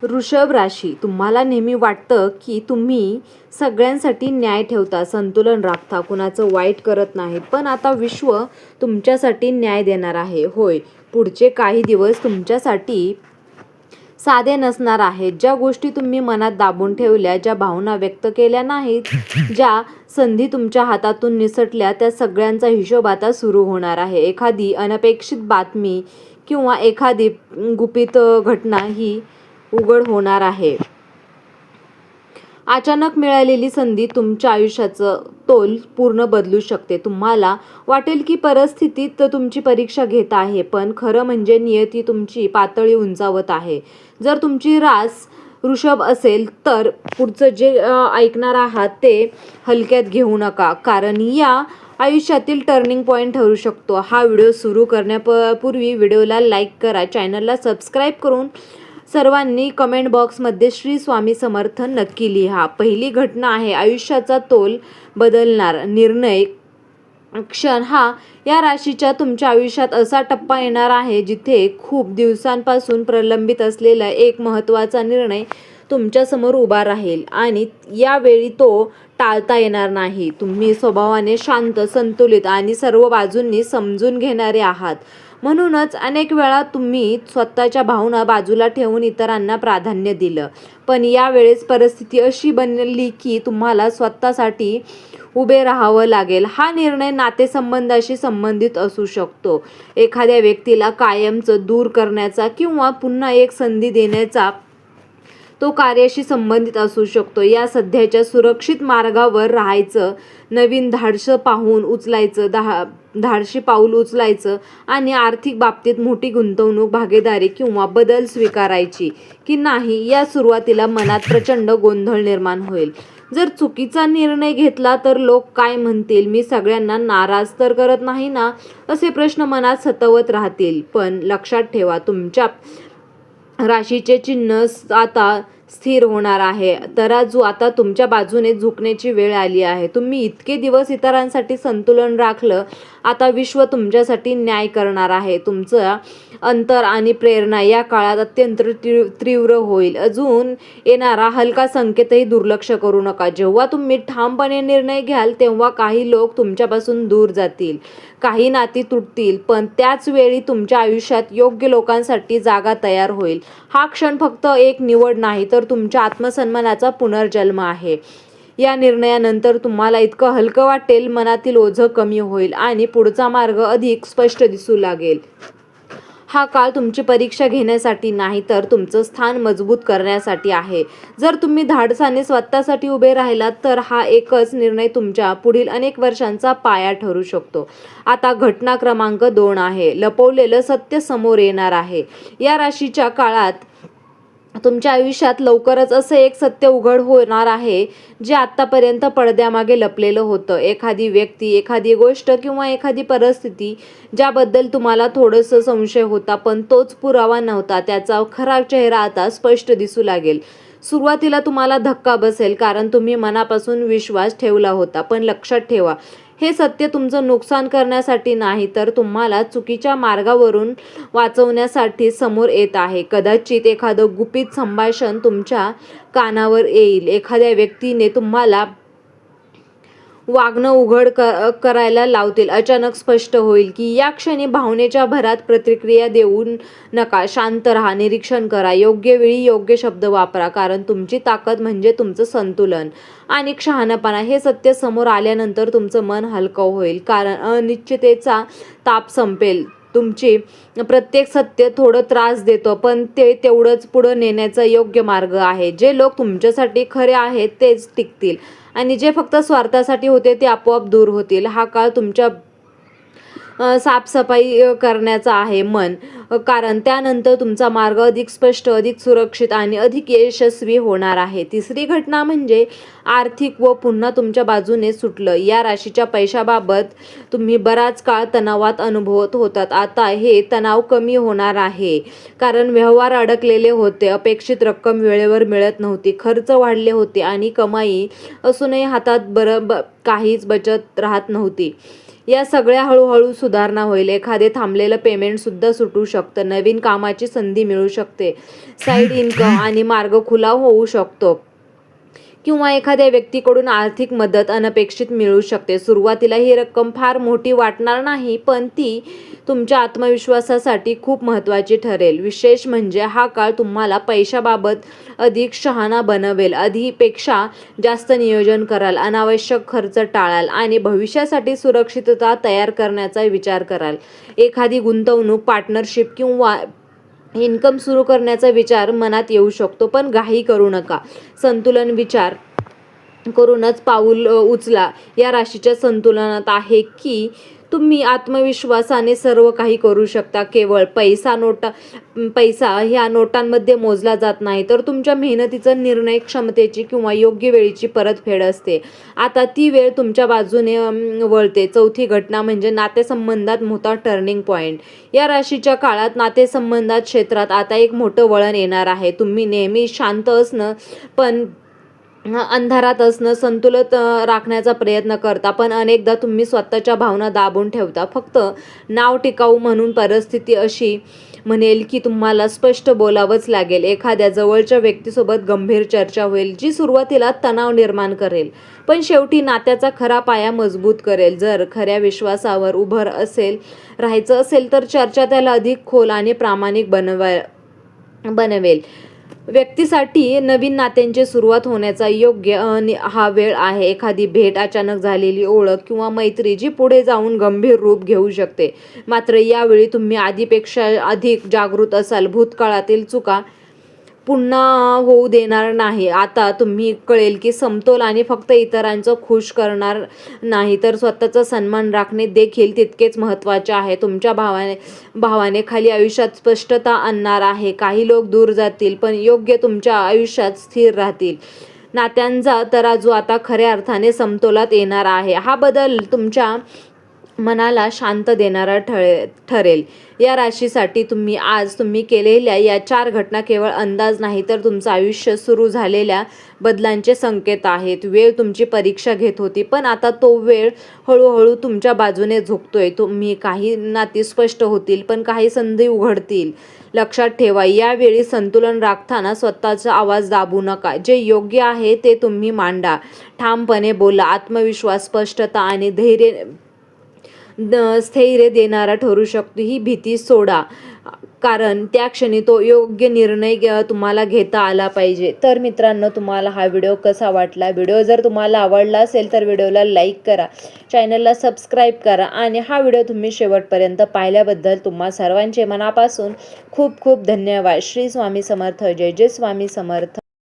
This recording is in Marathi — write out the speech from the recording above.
वृषभ राशी, तुम्हाला नेहमी वाटतं की तुम्ही सगळ्यांसाठी न्याय ठेवता, संतुलन राखता, कुणाचं वाईट करत नाही. पण आता विश्व तुमच्यासाठी न्याय देणार आहे. होय, पुढचे काही दिवस तुमच्यासाठी साधे नसणार आहेत. ज्या गोष्टी तुम्ही मनात दाबून ठेवल्या, ज्या भावना व्यक्त केल्या नाहीत, ज्या संधी तुमच्या हातातून निसटल्या, त्या सगळ्यांचा हिशोब आता सुरू होणार आहे. एखादी अनपेक्षित बातमी किंवा एखादी गुपित घटना ही उघड होणार आहे. अचानक मिळालेली संधी तुमच्या आयुष्याचं तोल पूर्ण बदलू शकते. तुम्हाला वाटेल की परिस्थितीत तुमची परीक्षा घेत आहे, पण खरं म्हणजे नियती तुमची पातळी उंचावत आहे. जर तुमची रास वृषभ असेल तर पुढचं जे ऐकणार आहात ते हलक्यात घेऊ नका, कारण या आयुष्यातील टर्निंग पॉईंट ठरू शकतो. हा व्हिडिओ सुरू करण्यापूर्वी व्हिडिओला लाईक करा, चॅनलला सबस्क्राईब करून सर्वांनी कमेंट बॉक्समध्ये श्री स्वामी समर्थ नक्की लिहा. पहिली घटना आहे आयुष्याचा तोल बदलणार निर्णय क्षण. हा या राशीच्या तुमच्या आयुष्यात असा टप्पा येणार आहे जिथे खूप दिवसांपासून प्रलंबित असलेला एक महत्त्वाचा निर्णय तुमच्यासमोर उभा राहील आणि यावेळी तो टाळता येणार नाही. तुम्ही स्वभावाने शांत, संतुलित आणि सर्व बाजूंनी समजून घेणारे आहात. म्हणूनच अनेक वेळा तुम्ही स्वतःच्या भावना बाजूला ठेवून इतरांना प्राधान्य दिलं. पण यावेळेस परिस्थिती अशी बनली की तुम्हाला स्वतःसाठी उभे राहावं लागेल. हा निर्णय नातेसंबंधाशी संबंधित असू शकतो. एखाद्या व्यक्तीला कायमचं दूर करण्याचा किंवा पुन्हा एक संधी देण्याचा. तो कार्याशी संबंधित असू शकतो. या सध्याच्या सुरक्षित मार्गावर राहायचं, नवीन धाडशी पाऊल उचलायचं आणि आर्थिक बाबतीत मोठी गुंतवणूक, भागीदारी किंवा बदल स्वीकारायची की नाही, या सुरुवातीला मनात प्रचंड गोंधळ निर्माण होईल. जर चुकीचा निर्णय घेतला तर लोक काय म्हणतील, मी सगळ्यांना नाराज तर करत नाही ना, असे प्रश्न मनात सतवत राहतील. पण लक्षात ठेवा, तुमच्या राशीचे चिन्ह आता स्थिर होणार आहे. तराजू आता तुमच्या बाजूने झुकण्याची वेळ आली आहे. तुम्ही इतके दिवस इतरांसाठी संतुलन राखलं, आता विश्व तुमच्यासाठी न्याय करणार आहे. तुमचं अंतर आणि प्रेरणा या काळात अत्यंत तीव्र होईल. अजून येणारा हलका संकेतही दुर्लक्ष करू नका. जेव्हा तुम्ही ठामपणे निर्णय घ्याल तेव्हा काही लोक तुमच्यापासून दूर जातील, काही नाती तुटतील, पण त्याच वेळी तुमच्या आयुष्यात योग्य लोकांसाठी जागा तयार होईल. हा क्षण फक्त एक निवड नाही, तर तुमच्या आत्मसन्मानाचा पुनर्जन्म आहे. या निर्णयानंतर तुम्हाला इतकं हलकं वाटेल, मनातील ओझं कमी होईल आणि पुढचा मार्ग अधिक स्पष्ट दिसू लागेल. हा काळ तुमची परीक्षा घेण्यासाठी नाही, तर तुमचं स्थान मजबूत करण्यासाठी आहे. जर तुम्ही धाडसाने स्वतःसाठी उभे राहिलात तर हा एकच निर्णय तुमच्या पुढील अनेक वर्षांचा पाया ठरू शकतो. आता घटना क्रमांक 2 आहे. लपवलेलं सत्य समोर येणार आहे. या राशीच्या काळात तुमच्या आयुष्यात लवकरच असं एक सत्य उघड होणार आहे जे आत्तापर्यंत पडद्यामागे लपलेलं होतं. एखादी व्यक्ती, एखादी गोष्ट किंवा एखादी परिस्थिती ज्याबद्दल तुम्हाला थोडंसं संशय होता, पण तोच पुरावा नव्हता, त्याचा खरा चेहरा आता स्पष्ट दिसू लागेल. सुरुवातीला तुम्हाला धक्का बसेल, कारण तुम्ही मनापासून विश्वास ठेवला होता. पण लक्षात ठेवा, हे सत्य तुमचं नुकसान करण्यासाठी नाही, तर तुम्हाला चुकीच्या मार्गावरून वाचवण्यासाठी समोर येत आहे. कदाचित एखादं गुपित संभाषण तुमच्या कानावर येईल. एखाद्या व्यक्तीने तुम्हाला वागणं उघड करायला लावतील. अचानक स्पष्ट होईल की या क्षणी भावनेच्या भरात प्रतिक्रिया देऊ नका. शांत राहा, निरीक्षण करा, योग्य वेळी योग्य शब्द वापरा, कारण तुमची ताकद म्हणजे तुमचं संतुलन आणि शहाणपणा. हे सत्य समोर आल्यानंतर तुमचं मन हलकं होईल, कारण अनिश्चिततेचा ताप संपेल. तुमची प्रत्येक सत्य थोडं त्रास देतो, पण ते तेवढंच पुढं नेण्याचा योग्य मार्ग आहे. जे लोक तुमच्यासाठी खरे आहेत तेच टिकतील आणि जे फक्त स्वार्थासाठी होते ते आपोआप दूर होतील. हा काळ तुमच्या साफसफाई करण्याचा आहे मन, कारण त्यानंतर तुमचा मार्ग अधिक स्पष्ट, अधिक सुरक्षित आणि अधिक यशस्वी होणार आहे. तिसरी घटना म्हणजे आर्थिक व पुन्हा तुमच्या बाजूने सुटलं. या राशीच्या पैशाबाबत तुम्ही बराच काळ तणावात अनुभवत होतात. आता हे तणाव कमी होणार आहे, कारण व्यवहार अडकलेले होते, अपेक्षित रक्कम वेळेवर मिळत नव्हती, खर्च वाढले होते आणि कमाई असूनही हातात काहीच बचत राहत नव्हती. या सगळ्या हळूहळू सुधारणा होईल. एखादे थांबलेलं पेमेंटसुद्धा सुटू शकतं. नवीन कामाची संधी मिळू शकते. साईड इन्कम आणि मार्ग खुला होऊ शकतो किंवा एखाद्या व्यक्तीकडून आर्थिक मदत अनपेक्षित मिळू शकते. सुरुवातीला ही रक्कम फार मोठी वाटणार नाही, पण ती तुमच्या आत्मविश्वासासाठी खूप महत्त्वाची ठरेल. विशेष म्हणजे हा काळ तुम्हाला पैशाबाबत अधिक शहाणा बनवेल. आधीपेक्षा जास्त नियोजन कराल, अनावश्यक खर्च टाळाल आणि भविष्यासाठी सुरक्षितता तयार करण्याचा विचार कराल. एखादी गुंतवणूक, पार्टनरशिप किंवा इन्कम सुरू करण्याचा विचार मनात येऊ शकतो, पण घाई करू नका. संतुलन विचार करूनच पाऊल उचला. या राशीच्या संतुलनात आहे की तुम्ही आत्मविश्वासाने सर्व काही करू शकता. केवळ पैसा ह्या नोटांमध्ये मोजला जात नाही, तर तुमच्या मेहनतीचं, निर्णय क्षमतेची किंवा योग्य वेळीची परतफेड असते. आता ती वेळ तुमच्या बाजूने वळते. चौथी घटना म्हणजे नातेसंबंधात मोठा टर्निंग पॉईंट. या राशीच्या काळात नातेसंबंधात क्षेत्रात आता एक मोठं वळण येणार आहे. तुम्ही नेहमी शांत असणं, पण अंधारात असणं, संतुलित राखण्याचा प्रयत्न करता, पण अनेकदा तुम्ही स्वतःच्या भावना दाबून ठेवता. फक्त नाव टिकाऊ म्हणून परिस्थिती अशी म्हणेल की तुम्हाला स्पष्ट बोलावंच लागेल. एखाद्या जवळच्या व्यक्तीसोबत गंभीर चर्चा होईल, जी सुरुवातीला तणाव निर्माण करेल, पण शेवटी नात्याचा खरा पाया मजबूत करेल. जर खऱ्या विश्वासावर उभं राहायचं असेल तर चर्चा त्याला अधिक खोल आणि प्रामाणिक बनवेल. व्यक्तीसाठी नवीन नात्यांची सुरुवात होण्याचा योग्य हा वेळ आहे. एखादी भेट, अचानक झालेली ओळख किंवा मैत्री जी पुढे जाऊन गंभीर रूप घेऊ शकते. मात्र यावेळी तुम्ही आधीपेक्षा अधिक जागृत असाल. भूतकाळातील चुका पुन्हा होऊ देणार नाही. आता तुम्ही कळेल की समतोल आणि फक्त इतरांचं खुश करणार नाही, तर स्वतःचा सन्मान राखणे देखील तितकेच महत्त्वाचे आहे. तुमच्या भावाने खाली आयुष्यात स्पष्टता आणणार आहे. काही लोक दूर जातील, पण योग्य तुमच्या आयुष्यात स्थिर राहतील. नात्यांचा तराजू आता खऱ्या अर्थाने समतोलात येणार आहे. हा बदल तुमच्या मनाला शांत देणारा ठरेल. या राशीसाठी तुम्ही केलेल्या या 4 घटना केवळ अंदाज नाही, तर तुमचं आयुष्य सुरू झालेल्या बदलांचे संकेत आहेत. वेळ तुमची परीक्षा घेत होती, पण आता तो वेळ हळूहळू तुमच्या बाजूने झुकतोय. काही नाती स्पष्ट होतील, पण काही संधी उघडतील. लक्षात ठेवा, यावेळी संतुलन राखताना स्वतःचा आवाज दाबू नका. जे योग्य आहे ते तुम्ही मांडा. ठामपणे बोला. आत्मविश्वास, स्पष्टता आणि स्थैर्य देणारा ठरू शकतो. ही भीती सोडा, कारण त्या क्षणी तो योग्य निर्णय तुम्हाला घेता आला पाहिजे. तर मित्रांनो, तुम्हाला हा व्हिडिओ कसा वाटला? व्हिडिओ जर तुम्हाला आवडला असेल तर व्हिडिओला लाईक करा, चॅनलला सबस्क्राईब करा आणि हा व्हिडिओ तुम्ही शेवटपर्यंत पाहिल्याबद्दल तुम्हा सर्वांचे मनापासून खूप खूप धन्यवाद. श्री स्वामी समर्थ. जय जय स्वामी समर्थ.